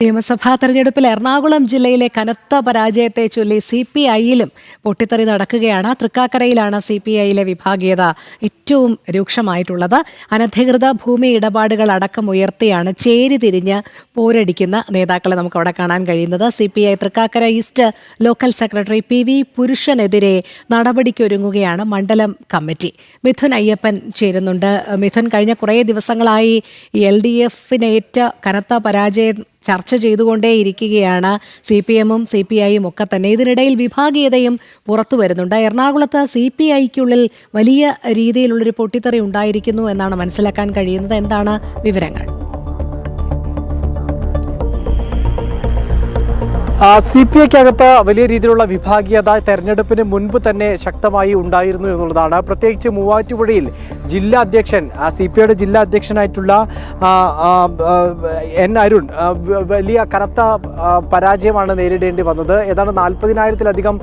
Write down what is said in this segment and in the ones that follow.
നിയമസഭാ തെരഞ്ഞെടുപ്പിൽ എറണാകുളം ജില്ലയിലെ കനത്ത പരാജയത്തെ ചൊല്ലി CPI-യിലും പൊട്ടിത്തെറി നടക്കുകയാണ്. തൃക്കാക്കരയിലാണ് CPI-യിലെ വിഭാഗീയത ഏറ്റവും രൂക്ഷമായിട്ടുള്ളത്. അനധികൃത ഭൂമി ഇടപാടുകൾ അടക്കം ഉയർത്തിയാണ് ചേരി തിരിഞ്ഞ് പോരടിക്കുന്ന നേതാക്കളെ നമുക്ക് അവിടെ കാണാൻ കഴിയുന്നത്. CPI Thrikkakara east local secretary PV പുരുഷനെതിരെ നടപടിക്കൊരുങ്ങുകയാണ് മണ്ഡലം കമ്മിറ്റി. മിഥുൻ അയ്യപ്പൻ ചേരുന്നുണ്ട്. മിഥുൻ, കഴിഞ്ഞ കുറേ ദിവസങ്ങളായി LDF-നേറ്റ കനത്ത പരാജയം ചർച്ച ചെയ്തുകൊണ്ടേയിരിക്കുകയാണ് CPM-ഉം CPI-യും ഒക്കെ തന്നെ. ഇതിനിടയിൽ വിഭാഗീയതയും പുറത്തു വരുന്നുണ്ട്. എറണാകുളത്ത് CPI-ക്കുള്ളിൽ വലിയ രീതിയിലുള്ളൊരു പൊട്ടിത്തെറി ഉണ്ടായിരിക്കുന്നു എന്നാണ് മനസ്സിലാക്കാൻ കഴിയുന്നത്. എന്താണ് വിവരങ്ങൾ? CPI-ക്കകത്ത് വലിയ രീതിയിലുള്ള വിഭാഗീയത തെരഞ്ഞെടുപ്പിന് മുൻപ് തന്നെ ശക്തമായി ഉണ്ടായിരുന്നു എന്നുള്ളതാണ്. പ്രത്യേകിച്ച് മൂവാറ്റുപുഴയിൽ ജില്ലാ അധ്യക്ഷൻ CPI-യുടെ ജില്ലാ അധ്യക്ഷനായിട്ടുള്ള N. അരുൺ വലിയ കനത്ത പരാജയമാണ് നേരിടേണ്ടി വന്നത്. ഏതാണ്ട് 40,000-ലധികം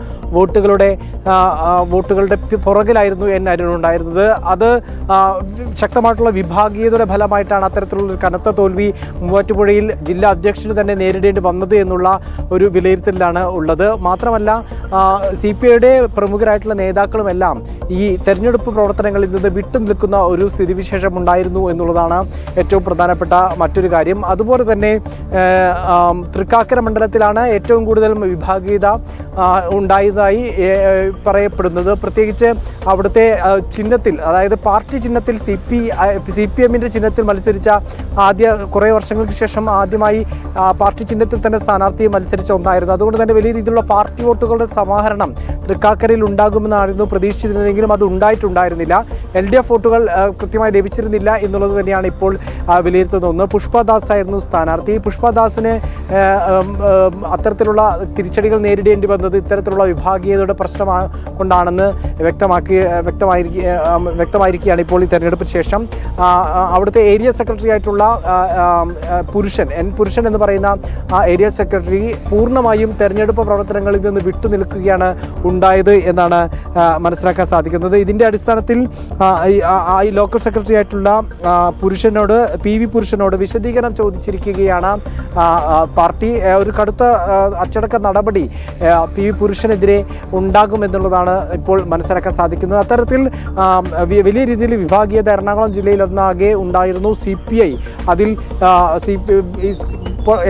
വോട്ടുകളുടെ പുറകിലായിരുന്നു N. അരുൺ ഉണ്ടായിരുന്നത്. അത് ശക്തമായിട്ടുള്ള വിഭാഗീയതയുടെ ഫലമായിട്ടാണ് അത്തരത്തിലുള്ള കനത്ത തോൽവി മൂവാറ്റുപുഴയിൽ ജില്ലാ അധ്യക്ഷന് തന്നെ നേരിടേണ്ടി വന്നത് എന്നുള്ള ഒരു വിലയിരുത്തലിലാണ് ഉള്ളത്. മാത്രമല്ല CPI-യുടെ പ്രമുഖരായിട്ടുള്ള നേതാക്കളുമെല്ലാം ഈ തെരഞ്ഞെടുപ്പ് പ്രവർത്തനങ്ങളിൽ നിന്ന് വിട്ടുനിൽക്കുന്ന ഒരു സ്ഥിതിവിശേഷം ഉണ്ടായിരുന്നു എന്നുള്ളതാണ് ഏറ്റവും പ്രധാനപ്പെട്ട മറ്റൊരു കാര്യം. അതുപോലെ തന്നെ തൃക്കാക്കര മണ്ഡലത്തിലാണ് ഏറ്റവും കൂടുതൽ വിഭാഗീയത ഉണ്ടായതായി പറയപ്പെടുന്നത്. പ്രത്യേകിച്ച് അവിടുത്തെ ചിഹ്നത്തിൽ, അതായത് പാർട്ടി ചിഹ്നത്തിൽ CPM-ന്റെ ചിഹ്നത്തിൽ മത്സരിച്ച കുറേ വർഷങ്ങൾക്ക് ശേഷം ആദ്യമായി പാർട്ടി ചിഹ്നത്തിൽ തന്നെ സ്ഥാനാർത്ഥിയെ മത്സരിച്ച ഒന്നായിരുന്നു. അതുകൊണ്ട് തന്നെ വലിയ രീതിയിലുള്ള പാർട്ടി വോട്ടുകളുടെ സമാഹരണം തൃക്കാക്കരയിൽ ഉണ്ടാകുമെന്നായിരുന്നു പ്രതീക്ഷിച്ചിരുന്നതെങ്കിലും അത് ഉണ്ടായിട്ടുണ്ടായിരുന്നില്ല. LDF വോട്ടുകൾ കൃത്യമായി ലഭിച്ചിരുന്നില്ല എന്നുള്ളത് തന്നെയാണ് ഇപ്പോൾ വിലയിരുത്തുന്ന ഒന്ന്. പുഷ്പദാസ് ആയിരുന്നു സ്ഥാനാർത്ഥി. പുഷ്പദാസിന് അത്തരത്തിലുള്ള തിരിച്ചടികൾ നേരിടേണ്ടി വന്നത് ഇത്തരത്തിലുള്ള വിഭാഗീയതയുടെ പ്രശ്നം കൊണ്ടാണെന്ന് വ്യക്തമായിരിക്കുകയാണ് ഇപ്പോൾ ഈ തെരഞ്ഞെടുപ്പിന് ശേഷം. അവിടുത്തെ ഏരിയ സെക്രട്ടറി ആയിട്ടുള്ള പുരുഷൻ എന്ന് പറയുന്ന ആ ഏരിയ സെക്രട്ടറി പൂർണ്ണമായും തെരഞ്ഞെടുപ്പ് പ്രവർത്തനങ്ങളിൽ നിന്ന് വിട്ടുനിൽക്കുകയാണ് ഉണ്ടായത് എന്നാണ് മനസ്സിലാക്കാൻ സാധിക്കുന്നത്. ഇതിൻ്റെ അടിസ്ഥാനത്തിൽ ഈ ലോക്കൽ സെക്രട്ടറി ആയിട്ടുള്ള PV പുരുഷനോട് വിശദീകരണം ചോദിച്ചിരിക്കുകയാണ് പാർട്ടി. ഒരു കടുത്ത അച്ചടക്ക നടപടി PV പുരുഷനെതിരെ ഉണ്ടാകുമെന്നുള്ളതാണ് ഇപ്പോൾ മനസ്സിലാക്കാൻ സാധിക്കുന്നത്. അത്തരത്തിൽ വലിയ രീതിയിൽ വിഭാഗീയത എറണാകുളം ജില്ലയിൽ ഒന്നാകെ ഉണ്ടായിരുന്നു. CPI അതിൽ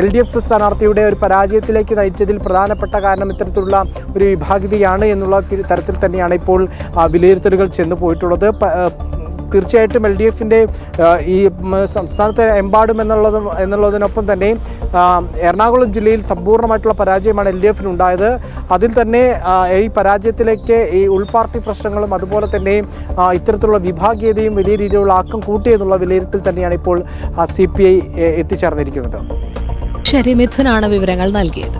LDF സ്ഥാനാർത്ഥിയുടെ ഒരു പരാജയത്തിലേക്ക് നയിച്ചതിൽ പ്രധാനപ്പെട്ട കാരണം ഇത്തരത്തിലുള്ള ഒരു വിഭാഗീയതയാണ് എന്നുള്ള തരത്തിൽ തന്നെയാണ് ഇപ്പോൾ വിലയിരുത്തലുകൾ ചെന്നു പോയിട്ടുള്ളത്. തീർച്ചയായിട്ടും LDF-ന്റെ ഈ സംസ്ഥാനത്തെ എമ്പാടും എന്നുള്ളതിനൊപ്പം തന്നെ എറണാകുളം ജില്ലയിൽ സമ്പൂർണ്ണമായിട്ടുള്ള പരാജയമാണ് LDF-ന് ഉണ്ടായത്. അതിൽ തന്നെ ഈ പരാജയത്തിലേക്ക് ഈ ഉൾപാർട്ടി പ്രശ്നങ്ങളും അതുപോലെ തന്നെ ഇത്തരത്തിലുള്ള വിഭാഗീയതയും വലിയ രീതിയിലുള്ള ആക്കം കൂട്ടിയെന്നുള്ള വിലയിരുത്തൽ തന്നെയാണ് ഇപ്പോൾ CPI എത്തിച്ചേർന്നിരിക്കുന്നത്. ശരി, മിഥുനാണ് വിവരങ്ങൾ നൽകിയത്.